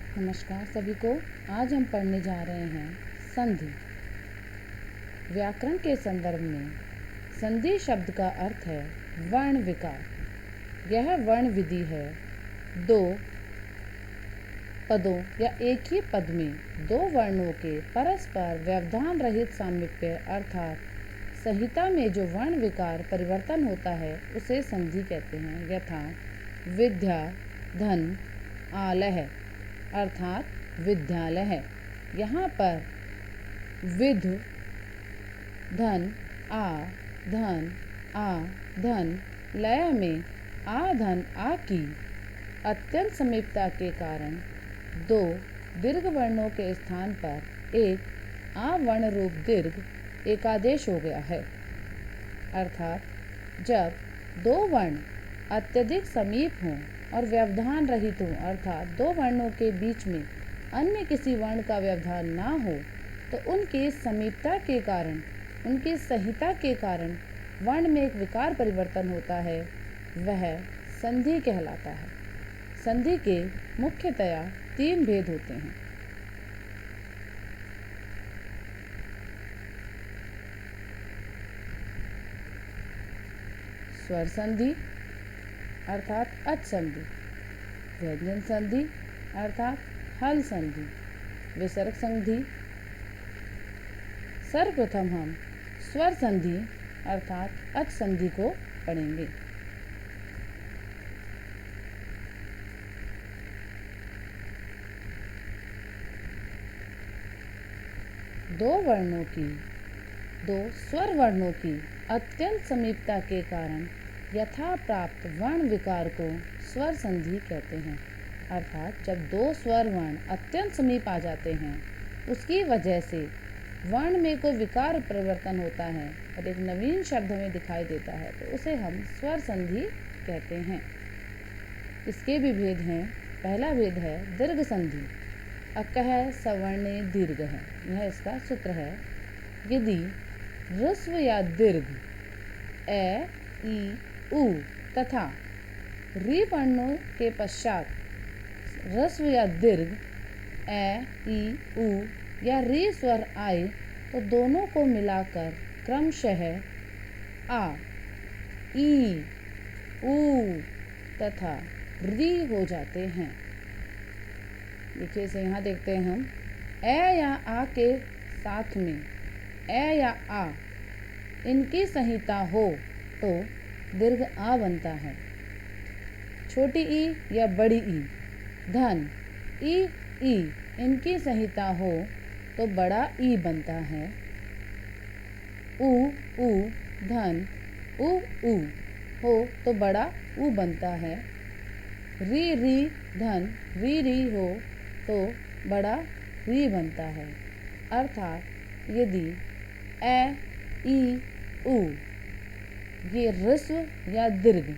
नमस्कार सभी को। आज हम पढ़ने जा रहे हैं संधि। व्याकरण के संदर्भ में संधि शब्द का अर्थ है वर्ण विकार। यह वर्ण विधि है दो पदों या एक ही पद में दो वर्णों के परस्पर व्यवधान रहित सामीप्य अर्थात संहिता में जो वर्ण विकार परिवर्तन होता है उसे संधि कहते हैं। यथा विद्या धन आलय अर्थात विद्यालय है। यहाँ पर विध धन आ धन लय में धन आ की अत्यंत समीपता के कारण दो दीर्घ वर्णों के स्थान पर एक वर्ण रूप दीर्घ एकादेश हो गया है। अर्थात जब दो वर्ण अत्यधिक समीप हों और व्यवधान रहित हों अर्थात दो वर्णों के बीच में अन्य किसी वर्ण का व्यवधान ना हो तो उनकी समीपता के कारण, उनकी संहिता के कारण वर्ण में एक विकार परिवर्तन होता है, वह संधि कहलाता है। संधि के मुख्यतया तीन भेद होते हैं। स्वर संधि अर्थात अच संधि, व्यंजन संधि अर्थात हल संधि, विसर्ग संधि। सर्वप्रथम हम स्वर संधि अर्थात अच संधि को पढ़ेंगे। दो स्वर वर्णों की अत्यंत समीपता के कारण यथा प्राप्त वर्ण विकार को स्वर संधि कहते हैं। अर्थात जब दो स्वर वर्ण अत्यंत समीप आ जाते हैं उसकी वजह से वर्ण में कोई विकार परिवर्तन होता है और एक नवीन शब्द हमें दिखाई देता है तो उसे हम स्वर संधि कहते हैं। इसके भी भेद हैं। पहला भेद है दीर्घ संधि। अकह सवर्णे दीर्घ है, यह इसका सूत्र है। यदि ह्रस्व या दीर्घ ए ई उ तथा री वर्णों के पश्चात ह्रस्व या दीर्घ ए ई उ या री स्वर आए तो दोनों को मिलाकर क्रमशः आ ई उ तथा री हो जाते हैं। देखिए इसे यहाँ देखते हैं हम। ए या आ के साथ में ए या आ इनकी संहिता हो तो दीर्घ आ बनता है। छोटी ई या बड़ी ई धन ई इनकी संहिता हो तो बड़ा ई बनता है। उ धन उ हो तो बड़ा उ बनता है। री धन री हो तो बड़ा री बनता है। अर्थात यदि ए ई उ ये ह्रस्व या दीर्घ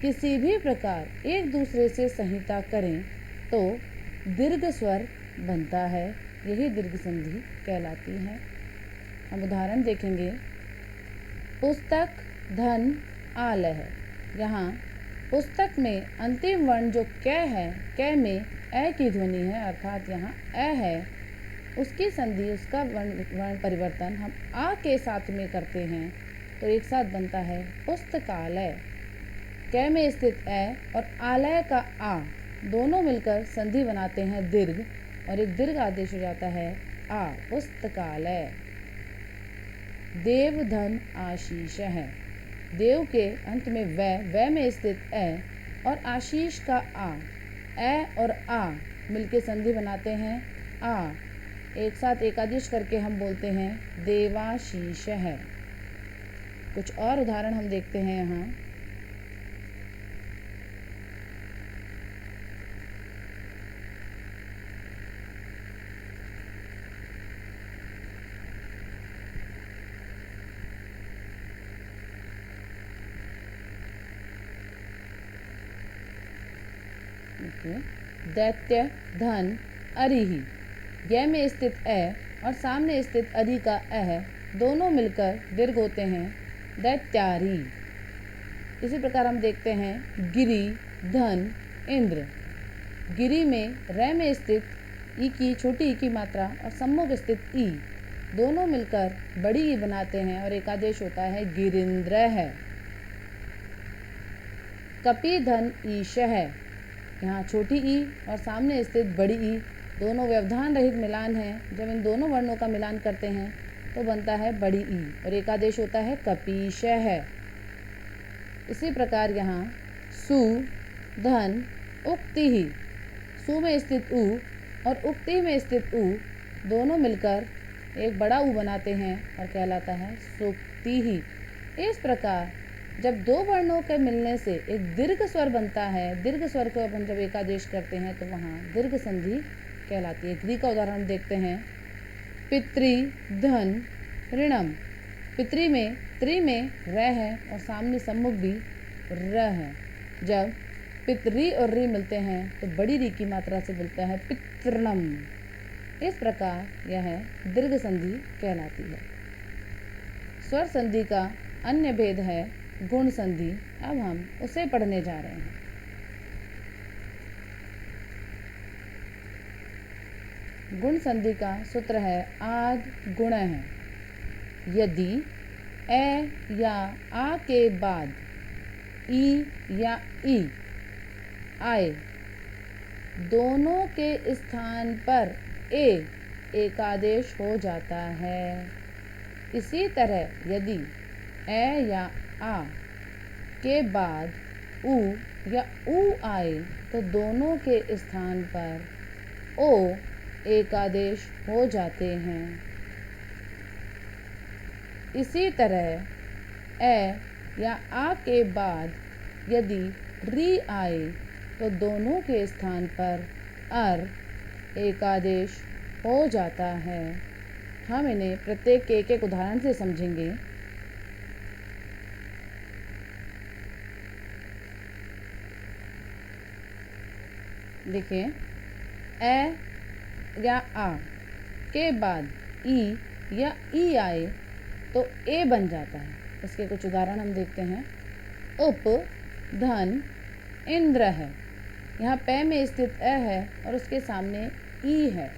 किसी भी प्रकार एक दूसरे से संहिता करें तो दीर्घ स्वर बनता है, यही दीर्घ संधि कहलाती है। हम उदाहरण देखेंगे। पुस्तक धन आलय है। यहाँ पुस्तक में अंतिम वर्ण जो क है, क में ए की ध्वनि है अर्थात यहाँ ए है, उसकी संधि उसका वर्ण परिवर्तन हम आ के साथ में करते हैं तो एक साथ बनता है पुस्तकालय। क में स्थित ए और आलय का आ दोनों मिलकर संधि बनाते हैं दीर्घ और एक दीर्घ आदेश हो जाता है आ पुस्तकालय। देव धन आशीष है। देव के अंत में वै में स्थित ए और आशीष का आ, ए और आ मिलके संधि बनाते हैं आ। एक साथ एकादेश करके हम बोलते हैं देवाशीष है। कुछ और उदाहरण हम देखते हैं यहाँ। दैत्य धन अरिहि। य में स्थित ए और सामने स्थित अरि का अह दोनों मिलकर दीर्घ होते हैं दैत्यारी। इसी प्रकार हम देखते हैं गिरि धन इंद्र। गिरी में र में स्थित ई की छोटी ई की मात्रा और सम्मुख स्थित ई दोनों मिलकर बड़ी ई बनाते हैं और एकादेश होता है गिरिंद्र है। कपि धन ईश है, यहाँ छोटी ई और सामने स्थित बड़ी ई दोनों व्यवधान रहित मिलान है। जब इन दोनों वर्णों का मिलान करते हैं तो बनता है बड़ी ई और एकादेश होता है कपीश है। इसी प्रकार यहाँ सु धन उक्ति ही, सु में स्थित उ और उक्ति में स्थित उ दोनों मिलकर एक बड़ा उ बनाते हैं और कहलाता है सुक्ति ही। इस प्रकार जब दो वर्णों के मिलने से एक दीर्घ स्वर बनता है, दीर्घ स्वर को अपन जब एकादेश करते हैं तो वहाँ दीर्घ संधि कहलाती है। ग्री का उदाहरण देखते हैं। पितृ धन ऋणम, पितृ में त्रि में र है और सामने सम्मुख भी र है। जब पितृ और री मिलते हैं तो बड़ी री की मात्रा से मिलता है पितृणम। इस प्रकार यह दीर्घ संधि कहलाती है। स्वर संधि का अन्य भेद है गुण संधि। अब हम उसे पढ़ने जा रहे हैं। गुण संधि का सूत्र है आद गुण है। यदि ए या आ के बाद ई या ई आए, दोनों के स्थान पर ए एकादेश हो जाता है। इसी तरह यदि ए या आ के बाद उ या ऊ आए तो दोनों के स्थान पर ओ एकादेश हो जाते हैं। इसी तरह ए या आ के बाद यदि री आए तो दोनों के स्थान पर अर एकादेश हो जाता है। हम इन्हें प्रत्येक के एक उदाहरण से समझेंगे। देखिए, ए या आ के बाद ई या ई आए तो ए बन जाता है। इसके कुछ उदाहरण हम देखते हैं। उप धन इंद्र है, यहाँ पे में स्थित अ है और उसके सामने ई है।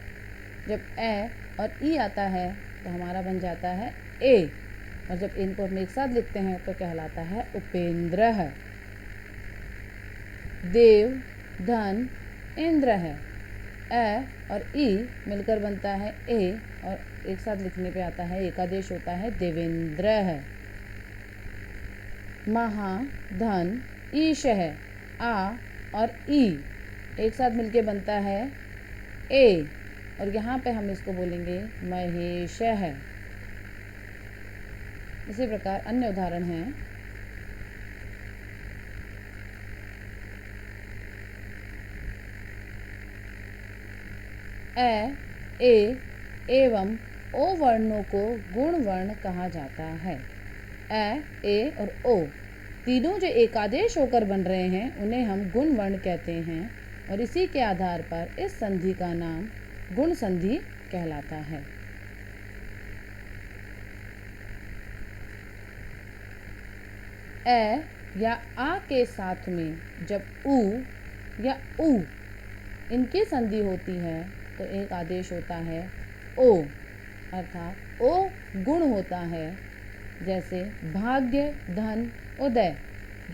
जब ए और ई आता है तो हमारा बन जाता है ए, और जब इनको हम एक साथ लिखते हैं तो कहलाता है उपेंद्र है। देव धन इंद्र है, ए और ई मिलकर बनता है ए और एक साथ लिखने पे आता है एकादेश होता है देवेंद्र है। महाधन ईश है, आ और ई एक साथ मिलके बनता है ए और यहाँ पे हम इसको बोलेंगे महेश है। इसी प्रकार अन्य उदाहरण हैं। ए एवं ओ वर्णों को गुण वर्ण कहा जाता है। ए और ओ तीनों जो एकादेश होकर बन रहे हैं उन्हें हम गुण वर्ण कहते हैं और इसी के आधार पर इस संधि का नाम गुण संधि कहलाता है। ए या आ के साथ में जब उ या ऊ इनकी संधि होती है तो एक आदेश होता है ओ, अर्थात ओ गुण होता है। जैसे भाग्य धन उदय,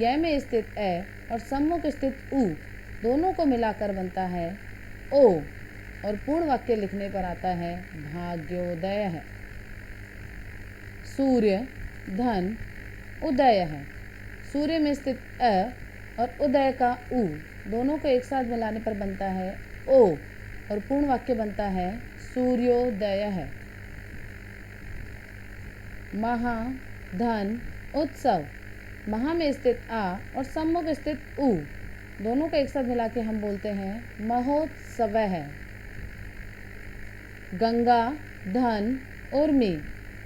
य में स्थित ए और सम्मुख स्थित उ दोनों को मिलाकर बनता है ओ और पूर्ण वाक्य लिखने पर आता है भाग्योदय है। सूर्य धन उदय है, सूर्य में स्थित अ और उदय का उ दोनों को एक साथ मिलाने पर बनता है ओ और पूर्ण वाक्य बनता है सूर्योदय है। महा धन उत्सव, महा में स्थित आ और सम्मुख स्थित उ दोनों को एक साथ मिला के हम बोलते हैं महोत्सव है। गंगा धन उर्मी,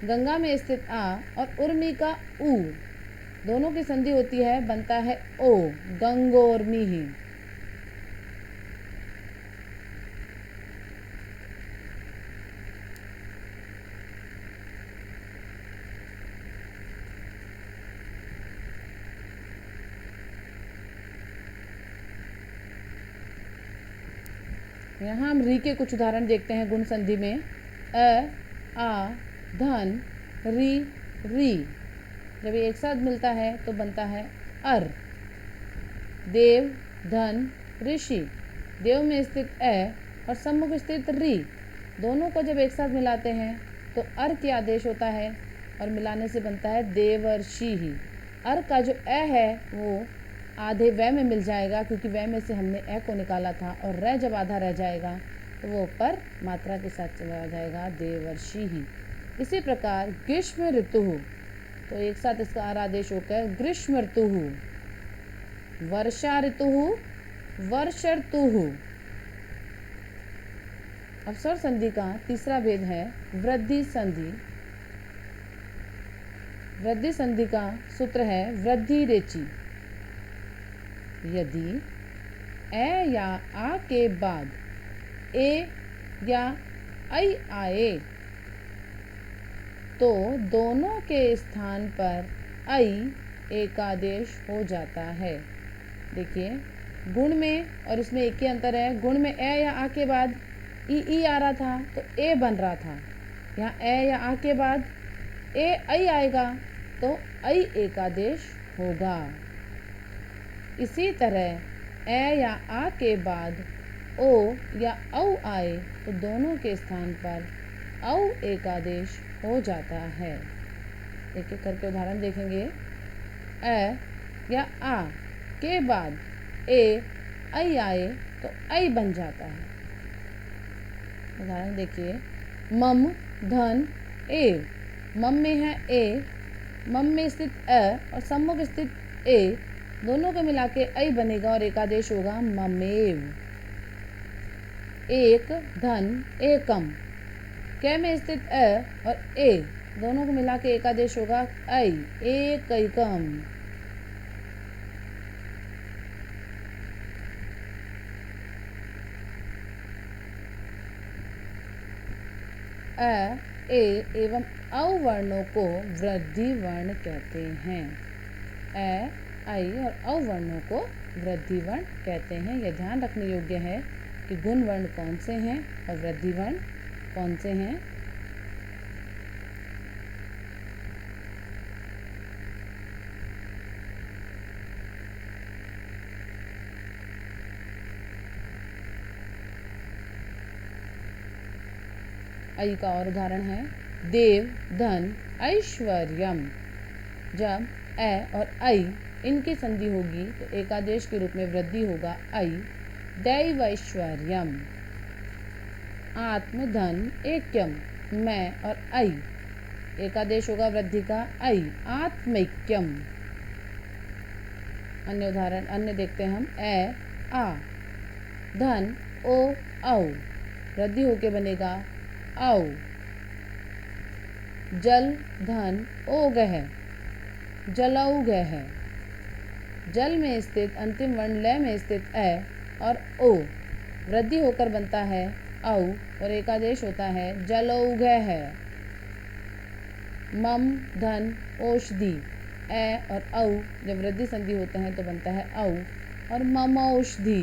गंगा में स्थित आ और उर्मी का उ दोनों की संधि होती है, बनता है ओ गंगोर्मी ही। यहाँ हम री के कुछ उदाहरण देखते हैं गुण संधि में। अ, आ, धन, री, री। जब ये एक साथ मिलता है तो बनता है अर। देव, धन, ऋषि। देव में स्थित अ और सम्मुख स्थित री, दोनों को जब एक साथ मिलाते हैं तो अर के आदेश होता है और मिलाने से बनता है देवर्षि ही। अर का जो अ है वो आधे व में मिल जाएगा, क्योंकि व में से हमने अ को निकाला था, और र जब आधा रह जाएगा तो वो ऊपर मात्रा के साथ चला जाएगा, देवर्षि ही। इसी प्रकार ग्रीष्म ऋतु, तो एक साथ इसका आर आदेश होकर ग्रीष्म ऋतु। वर्षा ऋतु, वर्ष ऋतु। अब स्वर संधि का तीसरा भेद है वृद्धि संधि। वृद्धि संधि का सूत्र है वृद्धि रेचि। यदि ए या आ के बाद ए या ऐ आए तो दोनों के स्थान पर ऐ एकादेश हो जाता है। देखिए गुण में और इसमें एक ही अंतर है। गुण में ए या आ के बाद ई आ रहा था तो ए बन रहा था। यहाँ ए या आ के बाद ए ऐ आएगा तो ऐ एकादेश होगा। इसी तरह ए या आ के बाद ओ या औ आए तो दोनों के स्थान पर औ एकादेश हो जाता है। एक एक करके उदाहरण देखेंगे। अ या आ के बाद ए ऐ आए तो ऐ बन जाता है। उदाहरण देखिए, मम, धन, एव। मम में है ए, मम में स्थित अ और सम्मुख स्थित ए, दोनों को मिला के ऐ बनेगा और एकादेश होगा ममेव। एक, धन, एकम। क में स्थित अ और ए, दोनों को मिला के एकादेश होगा ऐ, एकैकम। अ, ए एवं औ वर्णों को वृद्धि वर्ण कहते हैं। अ, ऐ और औ वर्णों को वृद्धि वर्ण कहते हैं। यह ध्यान रखने योग्य है कि गुण वर्ण कौन से हैं और वृद्धि वर्ण कौन से हैं। ऐ का और उदाहरण है देव, धन, ऐश्वर्यम। जब अ और ऐ इनकी संधि होगी तो एकादेश के रूप में वृद्धि होगा ऐ, दैवैश्वर्यम। आत्म, धन, ऐक्यम। मैं और ऐ, एकादेश होगा वृद्धि का ऐ, आत्मैक्यम। अन्य उदाहरण अन्य देखते हैं हम। आ, धन, ओ, औ, वृद्धि होके बनेगा औ। जल, धन, ओगह, जलौगह। जल में स्थित अंतिम वर्ण ल में स्थित अ और ओ, वृद्धि होकर बनता है औ और एकादेश होता है जलौगह। मम, धन, औषधि। अ और औ जब वृद्धि संधि होते हैं तो बनता है औ और ममौषधि।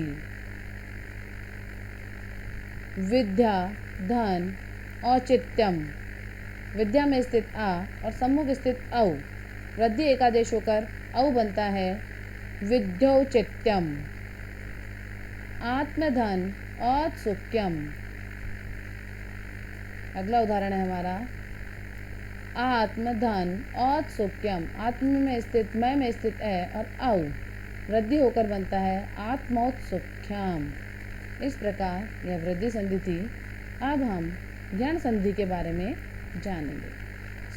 विद्या, धन, औचित्यम। विद्या में स्थित आ और सम्मुख स्थित औ, वृद्धि एकादेश होकर औ बनता है विद्यौचित्यम। आत्मधन, औत्सुक्यम। अगला उदाहरण है हमारा आत्म, धन, औत्सुक्यम। आत्म में स्थित मैं में स्थित और औ, वृद्धि होकर बनता है आत्मौत्सुक्यम। इस प्रकार यह वृद्धि संधि थी। अब हम यण संधि के बारे में जानेंगे।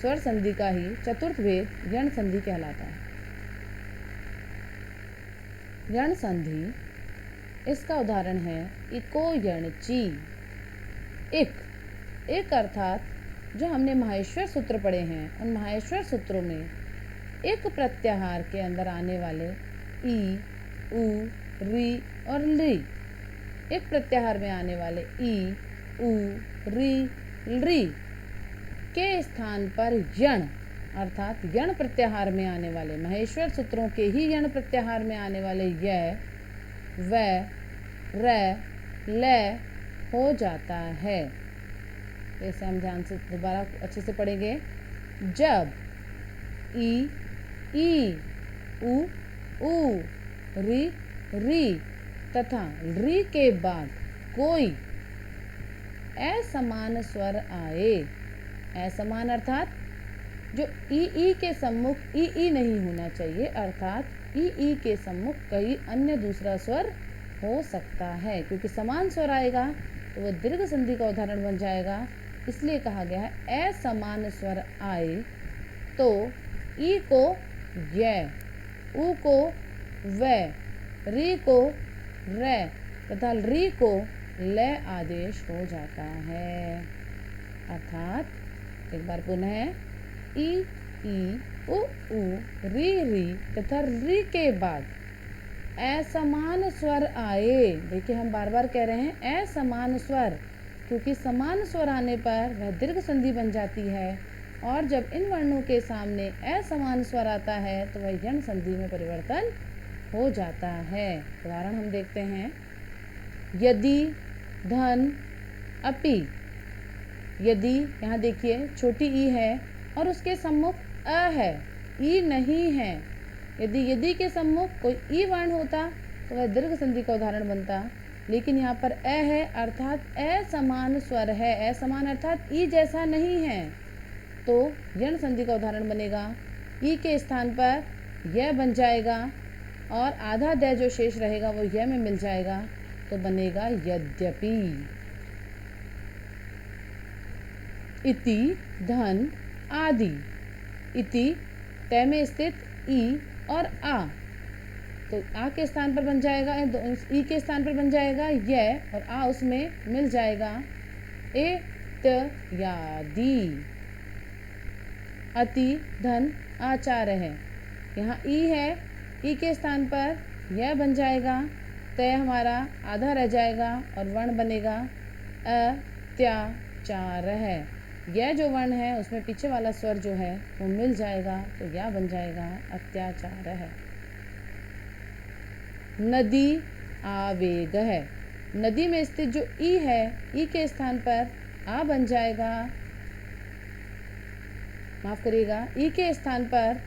स्वर संधि का ही चतुर्थ भेद यण संधि कहलाता है। यण संधि, इसका उदाहरण है इको यणची। एक अर्थात जो हमने माहेश्वर सूत्र पढ़े हैं, उन माहेश्वर सूत्रों में एक प्रत्याहार के अंदर आने वाले ई, उ, री और ली, एक प्रत्याहार में आने वाले ई, उ, री के स्थान पर यण अर्थात यण प्रत्याहार में आने वाले, माहेश्वर सूत्रों के ही यण प्रत्याहार में आने वाले य, व, र, ल, हो जाता है। तो इसे हम ध्यान से दोबारा अच्छे से पढ़ेंगे। जब ई, उ, री, तथा री के बाद कोई असमान स्वर आए। असमान अर्थात जो ई के सम्मुख ई नहीं होना चाहिए, अर्थात ई के सम्मुख कई अन्य दूसरा स्वर हो सकता है। क्योंकि समान स्वर आएगा तो वह दीर्घ संधि का उदाहरण बन जाएगा। इसलिए कहा गया है असमान स्वर आए तो ई को य, उ को व, री को र तथा री को ल आदेश हो जाता है। अर्थात एक बार पुनः ई, उ, री तथा री के बाद असमान स्वर आए। देखिए हम बार बार कह रहे हैं असमान स्वर, क्योंकि समान स्वर आने पर वह दीर्घ संधि बन जाती है और जब इन वर्णों के सामने असमान स्वर आता है तो वह यण संधि में परिवर्तन हो जाता है। उदाहरण हम देखते हैं। यदि, धन, अपि। यदि, यहाँ देखिए छोटी ई है और उसके सम्मुख अ है, ई नहीं है। यदि के सम्मुख कोई ई वर्ण होता तो वह दीर्घ संधि का उदाहरण बनता, लेकिन यहाँ पर अ है अर्थात असमान स्वर है। असमान अर्थात ई जैसा नहीं है, तो यण संधि का उदाहरण बनेगा। ई के स्थान पर यह बन जाएगा और आधा द जो शेष रहेगा वो यह में मिल जाएगा, तो बनेगा यद्यपि। इति, धन, आदि। इति तय में स्थित ई और आ, तो आ के स्थान पर बन जाएगा, ई के स्थान पर बन जाएगा यह और आ उसमें मिल जाएगा इत्यादि। अति, धन, आचार्य है। यहाँ ई है, ई के स्थान पर यह बन जाएगा, तय हमारा आधा रह जाएगा और वर्ण बनेगा अत्याचार है। यह जो वर्ण है उसमें पीछे वाला स्वर जो है वो मिल जाएगा, तो यह बन जाएगा अत्याचार है। नदी, आवेग है। नदी में स्थित जो ई है, ई के स्थान पर आ बन जाएगा, माफ करिएगा, ई के स्थान पर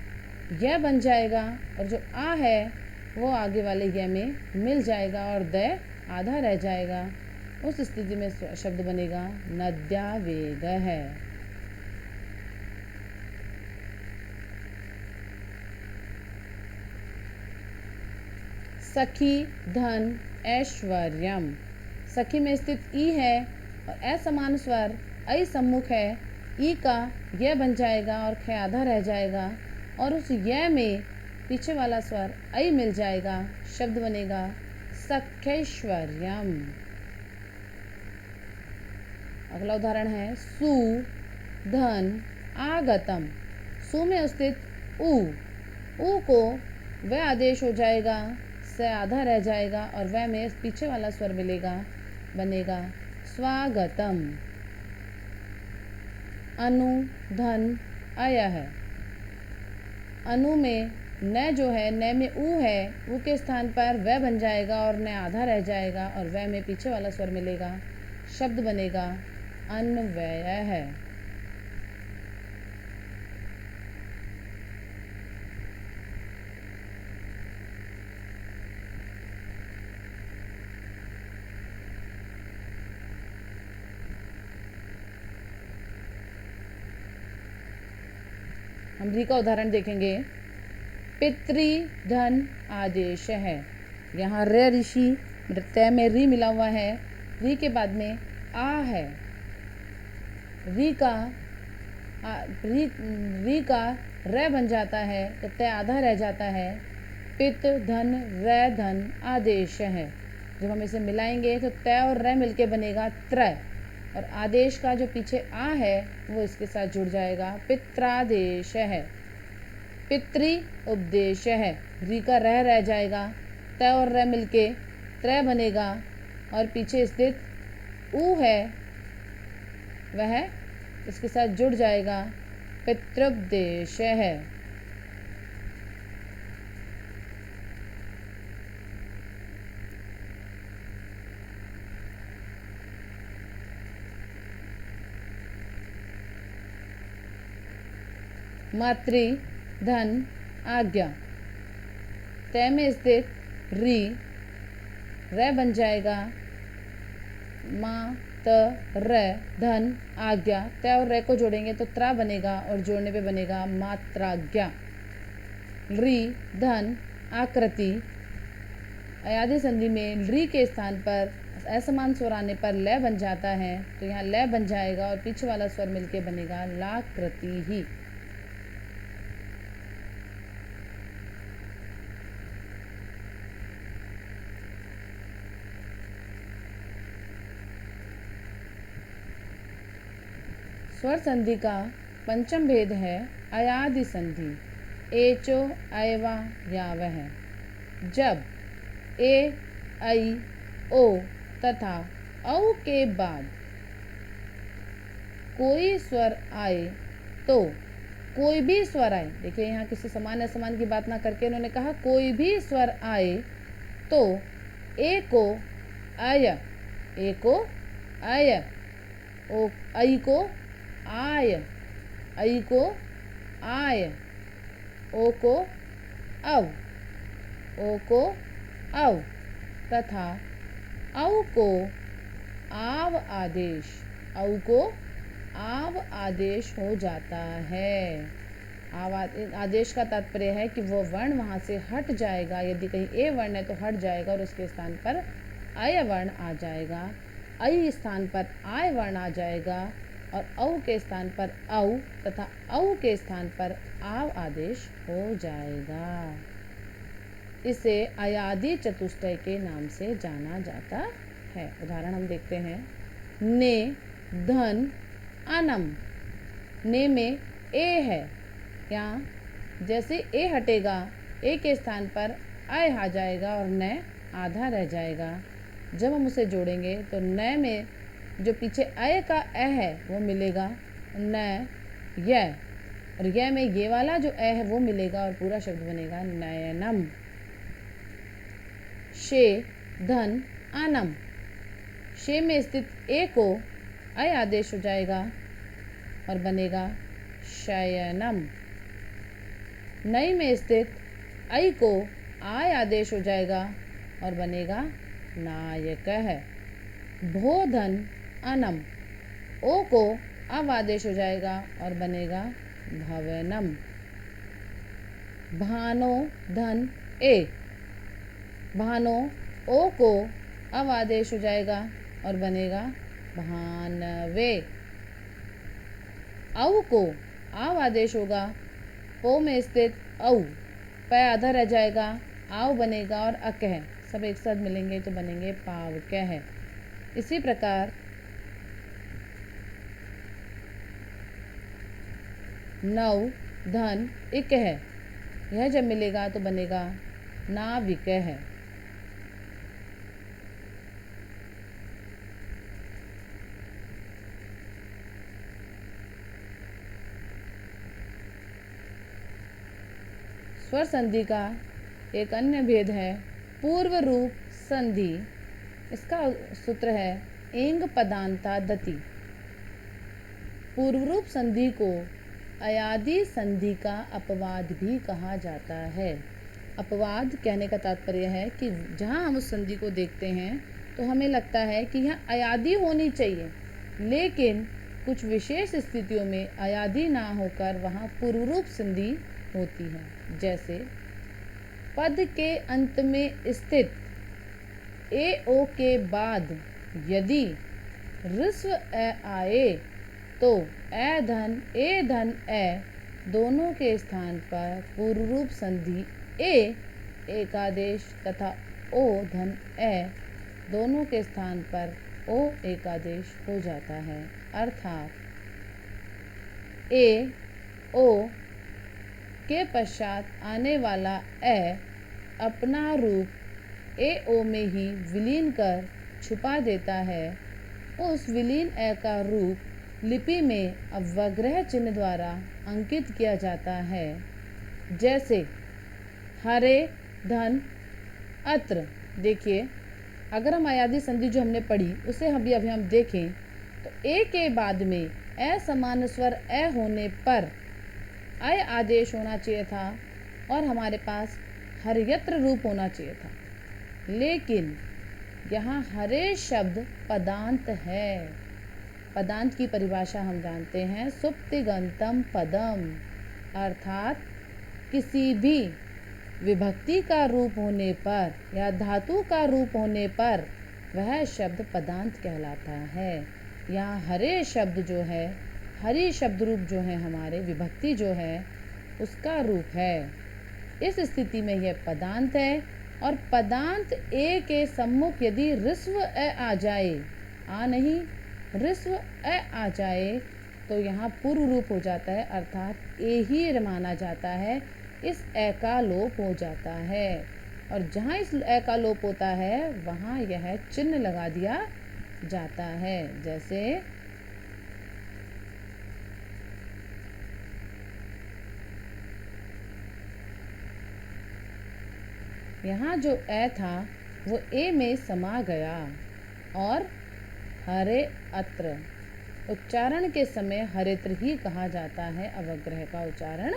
यह बन जाएगा और जो आ है वो आगे वाले यह में मिल जाएगा और द आधा रह जाएगा। उस स्थिति में शब्द बनेगा नद्यावेग है। सखी, धन, ऐश्वर्यम। सखी में स्थित ई है और असमान स्वर ऐ सम्मुख है, ई का यह बन जाएगा और ख आधा रह जाएगा और उस यह में पीछे वाला स्वर ऐ मिल जाएगा, शब्द बनेगा सख्यैश्वर्यम। अगला उदाहरण है सु, धन, आगतम। सु में स्थित उ को वह आदेश हो जाएगा, से आधा रह जाएगा और वह में पीछे वाला स्वर मिलेगा, बनेगा स्वागतम। अनु, धन, अय है। अनु में न जो है, न में उ है, उ के स्थान पर वह बन जाएगा और न आधा रह जाएगा और वह में पीछे वाला स्वर मिलेगा, शब्द बनेगा अन्वय है। हम री का उदाहरण देखेंगे। पितृ, धन, आदेश है। यहाँ रे ऋषि तय में री मिला हुआ है, री के बाद में आ है। री का र बन जाता है तो तय आधा रह जाता है। पित, धन, र, धन, आदेश है। जब हम इसे मिलाएंगे तो तय और र मिलके बनेगा त्रय और आदेश का जो पीछे आ है वो इसके साथ जुड़ जाएगा, पित्रादेश है। पितृ उपदेश है। री का रह जाएगा, तय और र मिलके त्रय बनेगा और पीछे स्थित उ है वह इसके साथ जुड़ जाएगा, पितृपदेश है। मातृ धन आज्ञा, तय में स्थित री रे बन जाएगा मा त रे धन आज्ञा, तय और रे को जोड़ेंगे तो त्रा बनेगा और जोड़ने पे बनेगा मात्राज्ञा। री धन आकृति, अयादी संधि में री के स्थान पर असमान स्वर आने पर लय बन जाता है, तो यहाँ लय बन जाएगा और पीछे वाला स्वर मिलके बनेगा लाकृति ही। स्वर संधि का पंचम भेद है अयादि संधि, एचो अयवा यावह। जब ए ऐ ओ तथा औ के बाद कोई स्वर आए तो कोई भी स्वर आए, देखिए यहाँ किसी समान असमान की बात ना करके इन्होंने कहा कोई भी स्वर आए तो ए को अय, ए को अय, ओ ऐ को आय, ऐ को आय, ओ को अव, ओ को अव तथा औ को आव आदेश, औ को आव आदेश हो जाता है। आव आदेश का तात्पर्य है कि वो वर्ण वहाँ से हट जाएगा, यदि कहीं ए वर्ण है तो हट जाएगा और उसके स्थान पर अय वर्ण आ जाएगा, ऐ स्थान पर आय वर्ण आ जाएगा और औ के स्थान पर औ तथा औ के स्थान पर आव आदेश हो जाएगा। इसे अयादी चतुष्टय के नाम से जाना जाता है। उदाहरण हम देखते हैं। ने धन अनम, ने में ए है, यहाँ जैसे ए हटेगा ए के स्थान पर अय आ जाएगा और न आधा रह जाएगा। जब हम उसे जोड़ेंगे तो न में जो पीछे अय का ए है वो मिलेगा न य, और य में ये वाला जो ए है वो मिलेगा और पूरा शब्द बनेगा नयनम। शे धन आनम, शे में स्थित ए को अय आदेश हो जाएगा और बनेगा शयनम। नई में स्थित ऐ को आय आदेश हो जाएगा और बनेगा नायक है। भो धन अनम, ओ को अव आदेश हो जाएगा और बनेगा भवनम। भानो धन ए, भानो ओ को अव आदेश हो जाएगा और बनेगा भानवे। औ को आव आदेश होगा, पो में स्थित औ पै आधा रह जाएगा, आव बनेगा और अकह सब एक साथ मिलेंगे तो बनेंगे पावकह है। इसी प्रकार नौ धन इक है, यह जब मिलेगा तो बनेगा नाविक है। स्वर संधि का एक अन्य भेद है पूर्व रूप संधि। इसका सूत्र है एंग पदांता दति। पूर्व रूप संधि को अयादी संधि का अपवाद भी कहा जाता है। अपवाद कहने का तात्पर्य है कि जहाँ हम उस संधि को देखते हैं तो हमें लगता है कि यह अयादी होनी चाहिए, लेकिन कुछ विशेष स्थितियों में अयादी ना होकर वहाँ पूर्व रूप संधि होती है। जैसे पद के अंत में स्थित ए ओ के बाद यदि ऋस्व ए आए तो ए धन ए दोनों के स्थान पर पूर्व रूप संधि ए एकादेश तथा ओ धन ए दोनों के स्थान पर ओ एकादेश हो जाता है। अर्थात ए ओ के पश्चात आने वाला ए अपना रूप ए ओ में ही विलीन कर छुपा देता है। उस विलीन ए का रूप लिपि में अवग्रह चिन्ह द्वारा अंकित किया जाता है। जैसे हरे धन अत्र। देखिए, अगर हम अयादी संधि जो हमने पढ़ी उसे अभी हम देखें तो ए के बाद में ए समान स्वर ए होने पर अय आदेश होना चाहिए था और हमारे पास हर्यत्र रूप होना चाहिए था, लेकिन यहाँ हरे शब्द पदांत है। पदांत की परिभाषा हम जानते हैं, सुप्तिगंतम पदम, अर्थात किसी भी विभक्ति का रूप होने पर या धातु का रूप होने पर वह शब्द पदांत कहलाता है। यहाँ हरे शब्द जो है, हरि शब्द रूप जो है, हमारे विभक्ति जो है उसका रूप है। इस स्थिति में यह पदांत है। और पदांत ए के सम्मुख यदि ऋस्व अ आ जाए, आ नहीं ऋस्व अ आ जाए, तो यहाँ पूर्व रूप हो जाता है, अर्थात ए ही माना जाता है। इस ए का लोप हो जाता है और जहाँ इस ए का लोप होता है वहाँ यह चिन्ह लगा दिया जाता है। जैसे यहाँ जो ए था वो ए में समा गया और हरे अत्र उच्चारण के समय हरेत्र ही कहा जाता है, अवग्रह का उच्चारण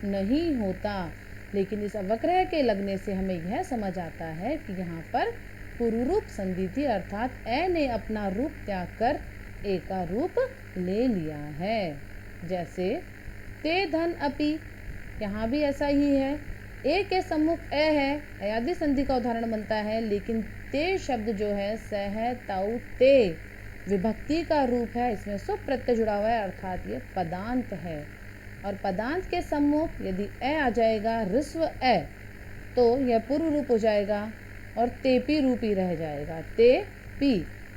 नहीं होता। लेकिन इस अवग्रह के लगने से हमें यह समझ आता है कि यहाँ पर पूर्वरूप संधि थी, अर्थात ए ने अपना रूप त्याग कर ए का रूप ले लिया है। जैसे ते धन अपि, यहाँ भी ऐसा ही है, ए के सम्मुख ए है, अयादि संधि का उदाहरण बनता है, लेकिन ते शब्द जो है सह ताऊ ते विभक्ति का रूप है, इसमें सुप प्रत्यय जुड़ा हुआ है, अर्थात ये पदांत है। और पदांत के सम्मुख यदि ए आ जाएगा ऋस्व ए, तो यह पूर्व रूप हो जाएगा और तेपी रूप ही रह जाएगा। ते पी,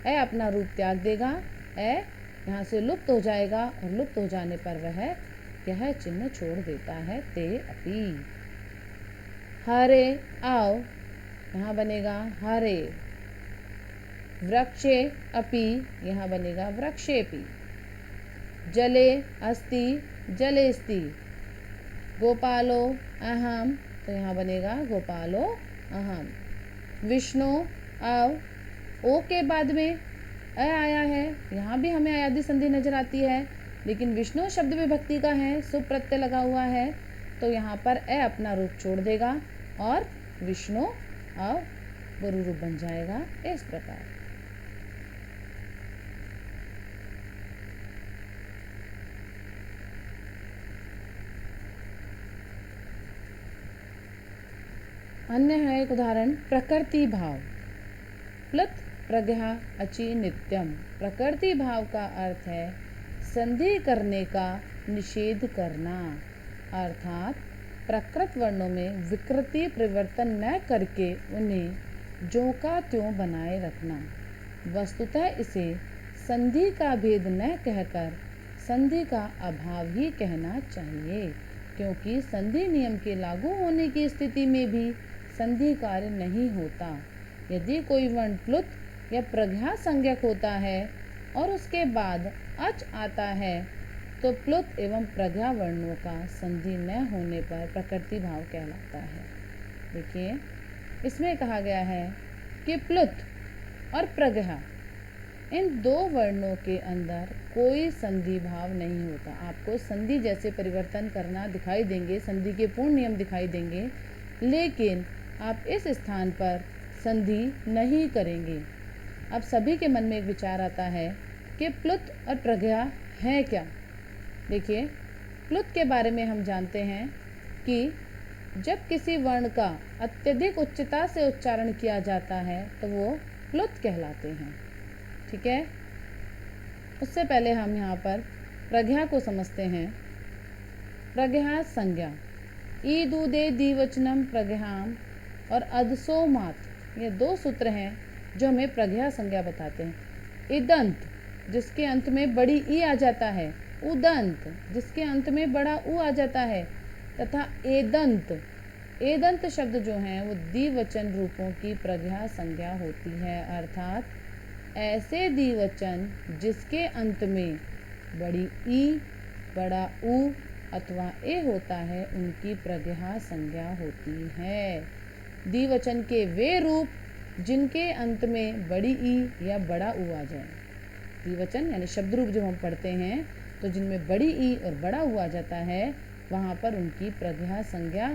ए अपना रूप त्याग देगा, ए यहाँ से लुप्त हो जाएगा और लुप्त हो जाने पर वह यह चिन्ह छोड़ देता है, ते अपी। हरे आओ, यहाँ बनेगा हरे। वृक्षे अपि, यहाँ बनेगा वृक्षेपि। जले अस्ति, जलेस्ति। गोपालो अहम, तो यहाँ बनेगा गोपालो अहम। विष्णु अव, ओ के बाद में अ आया है, यहाँ भी हमें अयादि संधि नजर आती है, लेकिन विष्णु शब्द विभक्ति का है, सुप प्रत्यय लगा हुआ है, तो यहाँ पर अ अपना रूप छोड़ देगा और विष्णु अव गुरु रूप बन जाएगा। इस प्रकार अन्य है एक उदाहरण, प्रकृति भाव। प्लुत प्रज्ञा अचि नित्यम। प्रकृति भाव का अर्थ है संधि करने का निषेध करना, अर्थात प्रकृत वर्णों में विकृति परिवर्तन न करके उन्हें ज्यों का त्यों बनाए रखना। वस्तुतः इसे संधि का भेद न कहकर संधि का अभाव ही कहना चाहिए, क्योंकि संधि नियम के लागू होने की स्थिति में भी संधि कार्य नहीं होता। यदि कोई वर्ण प्लुत या प्रज्ञा संज्ञक होता है और उसके बाद अच आता है, तो प्लुत एवं प्रज्ञा वर्णों का संधि न होने पर प्रकृति भाव कहलाता है। देखिए, इसमें कहा गया है कि प्लुत और प्रज्ञा, इन दो वर्णों के अंदर कोई संधि भाव नहीं होता। आपको संधि जैसे परिवर्तन करना दिखाई देंगे, संधि के पूर्ण नियम दिखाई देंगे, लेकिन आप इस स्थान पर संधि नहीं करेंगे। अब सभी के मन में एक विचार आता है कि प्लुत और प्रज्ञा है क्या। देखिए, प्लुत के बारे में हम जानते हैं कि जब किसी वर्ण का अत्यधिक उच्चता से उच्चारण किया जाता है तो वो प्लुत कहलाते हैं। ठीक है, उससे पहले हम यहाँ पर प्रज्ञा को समझते हैं। प्रज्ञा संज्ञा, ई दूदे द्विवचनम प्रज्ञाम और अदसो मात, ये दो सूत्र हैं जो हमें प्रज्ञा संज्ञा बताते हैं। इदंत, जिसके अंत में बड़ी ई आ जाता है, उदंत, जिसके अंत में बड़ा उ आ जाता है, तथा एदंत, एदंत शब्द जो हैं वो द्विवचन रूपों की प्रज्ञा संज्ञा होती है, अर्थात ऐसे द्विवचन जिसके अंत में बड़ी ई, बड़ा उ अथवा ए होता है, उनकी प्रज्ञा संज्ञा होती है। द्विवचन के वे रूप जिनके अंत में बड़ी ई या बड़ा उ आ जाए। द्विवचन यानी शब्द रूप जब हम पढ़ते हैं तो जिनमें बड़ी ई और बड़ा उ आ जाता है, वहाँ पर उनकी प्रज्ञा संज्ञा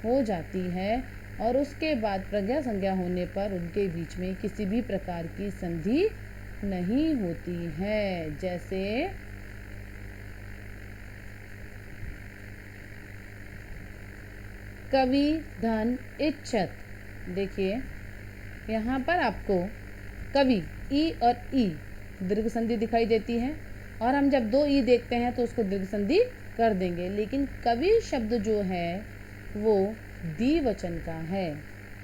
हो जाती है और उसके बाद प्रज्ञा संज्ञा होने पर उनके बीच में किसी भी प्रकार की संधि नहीं होती है। जैसे कवि धन इच्छत। देखिए यहाँ पर आपको कवि ई और ई दीर्घ संधि दिखाई देती है और हम जब दो ई देखते हैं तो उसको दीर्घ संधि कर देंगे, लेकिन कवि शब्द जो है वो द्विवचन का है।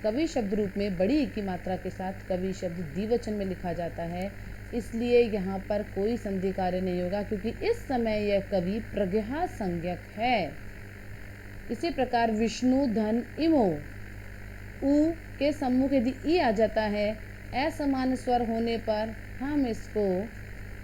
कवि शब्द रूप में बड़ी ई की मात्रा के साथ कवि शब्द द्विवचन में लिखा जाता है, इसलिए यहाँ पर कोई संधि कार्य नहीं होगा क्योंकि इस समय यह कवि प्रज्ञा संज्ञक है। इसी प्रकार विष्णु धन इमो, उ के सम्मुख यदि ई आ जाता है, असमान स्वर होने पर हम इसको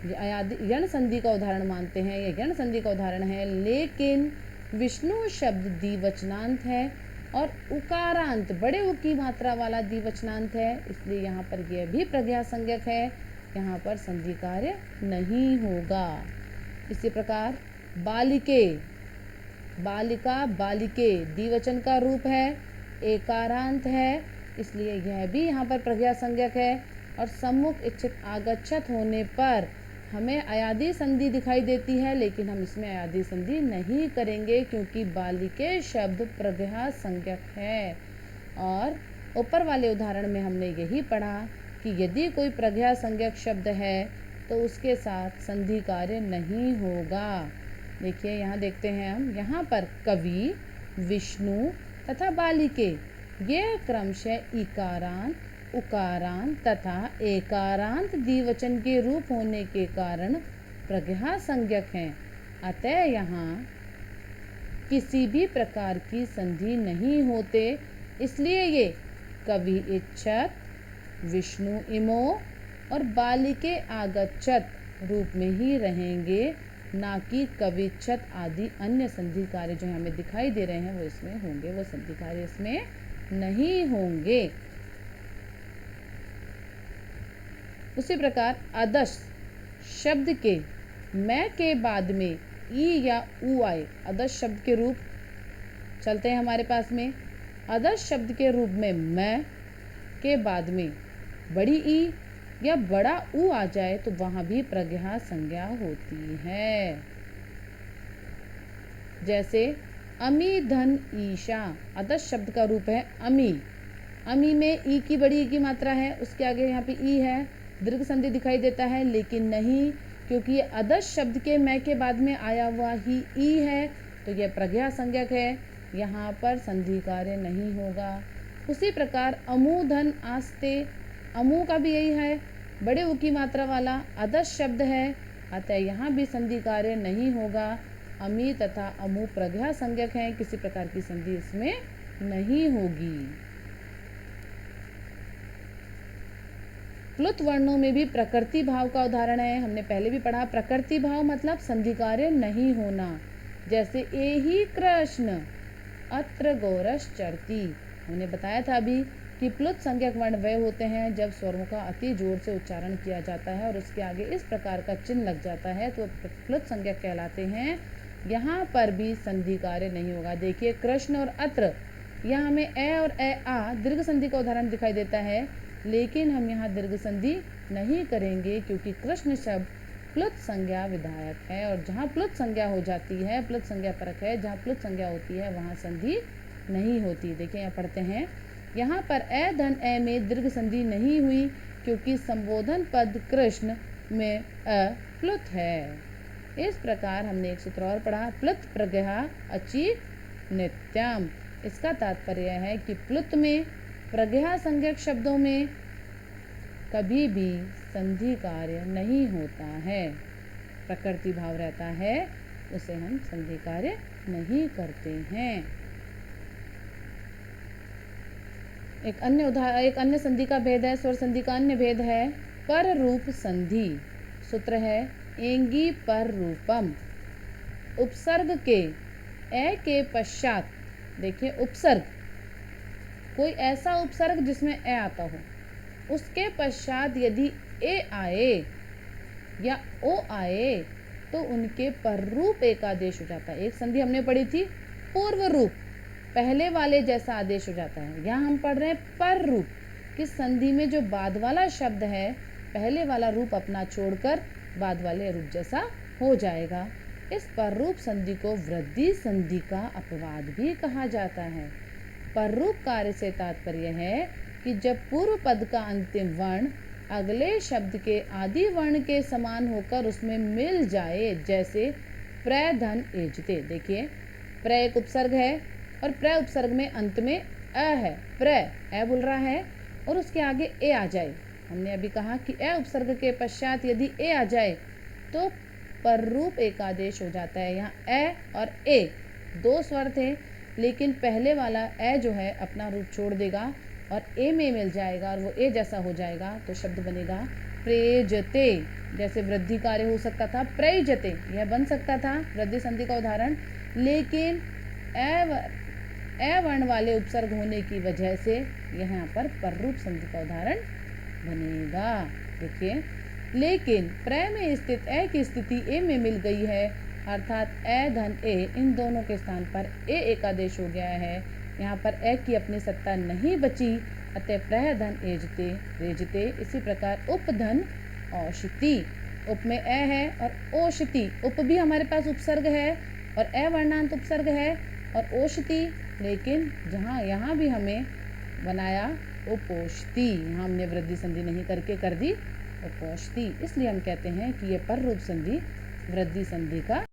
यण संधि का उदाहरण मानते हैं, यह यण संधि का उदाहरण है। लेकिन विष्णु शब्द द्विवचनांत है और उकारांत बड़े उ की मात्रा वाला द्विवचनांत है, इसलिए यहाँ पर यह भी प्रज्ञा संज्ञक है, यहाँ पर संधि कार्य नहीं होगा। इसी प्रकार बालिके, बालिका बालिके द्विवचन का रूप है, एकारांत है, इसलिए यह भी यहाँ पर प्रज्ञा संज्ञक है। और सम्मुख इच्छित आगच्छत होने पर हमें अयादि संधि दिखाई देती है, लेकिन हम इसमें अयादि संधि नहीं करेंगे क्योंकि बालिके शब्द प्रज्ञा संज्ञक है। और ऊपर वाले उदाहरण में हमने यही पढ़ा कि यदि कोई प्रज्ञा संज्ञक शब्द है तो उसके साथ संधि कार्य नहीं होगा। देखिए यहाँ देखते हैं हम, यहाँ पर कवि, विष्णु तथा बालिके ये क्रमशः इकारांत, उकारांत तथा एकारांत द्विवचन के रूप होने के कारण प्रज्ञा संज्ञक हैं। अतः यहाँ किसी भी प्रकार की संधि नहीं होते, इसलिए ये कवि इच्छत, विष्णु इमो और बालिके आगच्छत रूप में ही रहेंगे, ना कि कविच्छत आदि अन्य संधि कार्य जो हमें दिखाई दे रहे हैं वो इसमें होंगे, वो संधि कार्य इसमें नहीं होंगे। उसी प्रकार अदश शब्द के मैं के बाद में ई या उ आए, अदश शब्द के रूप चलते हैं हमारे पास में। अदश शब्द के रूप में मैं के बाद में बड़ी ई या बड़ा उ आ जाए तो वहां भी प्रज्ञा संज्ञा होती है। जैसे अमी धन ईशा, अदश शब्द का रूप है अमी, अमी में ई की बड़ी ई की मात्रा है, उसके आगे यहाँ पे ई है, दीर्घ संधि दिखाई देता है, लेकिन नहीं, क्योंकि ये अदश शब्द के मैं के बाद में आया हुआ ही ई है तो यह प्रज्ञा संज्ञक है, यहाँ पर संधि कार्य नहीं होगा। उसी प्रकार अमू धन आस्ते, अमू का भी यही है, बड़े उ की मात्रा वाला अदश शब्द है, अतः यहाँ भी संधि कार्य नहीं होगा। अमी तथा अमु प्रज्ञा संज्ञक हैं, किसी प्रकार की संधि इसमें नहीं होगी। प्लुत वर्णों में भी प्रकृति भाव का उदाहरण है, हमने पहले भी पढ़ा। प्रकृति भाव मतलब संधि कार्य नहीं होना। जैसे एहि कृष्ण अत्र गौरश्चरति, हमने बताया था अभी कि प्लुत संज्ञक वर्ण वे होते हैं जब स्वरों का अति जोर से उच्चारण किया जाता है और उसके आगे इस प्रकार का चिन्ह लग जाता है तो प्लुत संज्ञक कहलाते हैं। यहाँ पर भी संधि कार्य नहीं होगा। देखिए कृष्ण और अत्र, यहाँ हमें ए और ए आ दीर्घ संधि का उदाहरण दिखाई देता है, लेकिन हम यहाँ दीर्घ संधि नहीं करेंगे क्योंकि कृष्ण शब्द प्लुत संज्ञा विधायक है और जहाँ प्लुत संज्ञा हो जाती है, प्लुत संज्ञा परक है, जहाँ प्लुत संज्ञा होती है वहाँ संधि नहीं होती। देखिए यहाँ पढ़ते हैं, यहाँ पर ए धन ए में दीर्घ संधि नहीं हुई क्योंकि संबोधन पद कृष्ण में अ प्लुत है। इस प्रकार हमने एक सूत्र और पढ़ा, प्लुत प्रज्ञा अचि नित्यम। इसका तात्पर्य है कि प्लुत में प्रज्ञा संज्ञक शब्दों में कभी भी संधि कार्य नहीं होता है, प्रकृति भाव रहता है, उसे हम संधि कार्य नहीं करते हैं। एक अन्य संधि का भेद है, स्वर संधि का अन्य भेद है पर रूप संधि। सूत्र है एंगी पर रूपम। उपसर्ग के ए के पश्चात, देखिए उपसर्ग, कोई ऐसा उपसर्ग जिसमें ए आता हो, उसके पश्चात यदि ए आए या ओ आए तो उनके पर रूप एक आदेश हो जाता है। एक संधि हमने पढ़ी थी पूर्व रूप, पहले वाले जैसा आदेश हो जाता है। यहाँ हम पढ़ रहे हैं पर रूप, कि संधि में जो बाद वाला शब्द है पहले वाला रूप अपना छोड़कर बाद वाले रूप जैसा हो जाएगा। इस पर रूप संधि को वृद्धि संधि का अपवाद भी कहा जाता है। पर रूप कार्य से तात्पर्य है कि जब पूर्व पद का अंतिम वर्ण अगले शब्द के आदि वर्ण के समान होकर उसमें मिल जाए, जैसे प्र धन एजते। देखिए प्र एक उपसर्ग है और प्र उपसर्ग में अंत में अ है, प्र ए बोल रहा है और उसके आगे ए आ जाए। हमने अभी कहा कि ए उपसर्ग के पश्चात यदि ए आ जाए तो पर रूप एक आदेश हो जाता है। यहाँ ए और ए दो स्वर थे, लेकिन पहले वाला ए जो है अपना रूप छोड़ देगा और ए में मिल जाएगा और वो ए जैसा हो जाएगा, तो शब्द बनेगा प्रेजते। जैसे वृद्धि कार्य हो सकता था प्रैजते, यह बन सकता था वृद्धि संधि का उदाहरण, लेकिन ए वर्ण वाले उपसर्ग होने की वजह से यहाँ पर रूप संधि का उदाहरण बनेगा। देखिए, लेकिन प्र में स्थित ए की स्थिति ए में मिल गई है, अर्थात ए धन ए, इन दोनों के स्थान पर ए एक आदेश हो गया है। यहाँ पर ए की अपनी सत्ता नहीं बची, अतः प्र धन एजते रेजते। इसी प्रकार उप धन औषिति, उप में ए है और ओषिति, उप भी हमारे पास उपसर्ग है और ए वर्णांत उपसर्ग है और ओषिति, लेकिन जहाँ यहाँ भी हमें बनाया उपोषति, यहाँ हमने वृद्धि संधि नहीं करके कर दी उपोषति, इसलिए हम कहते हैं कि ये पर रूप संधि वृद्धि संधि का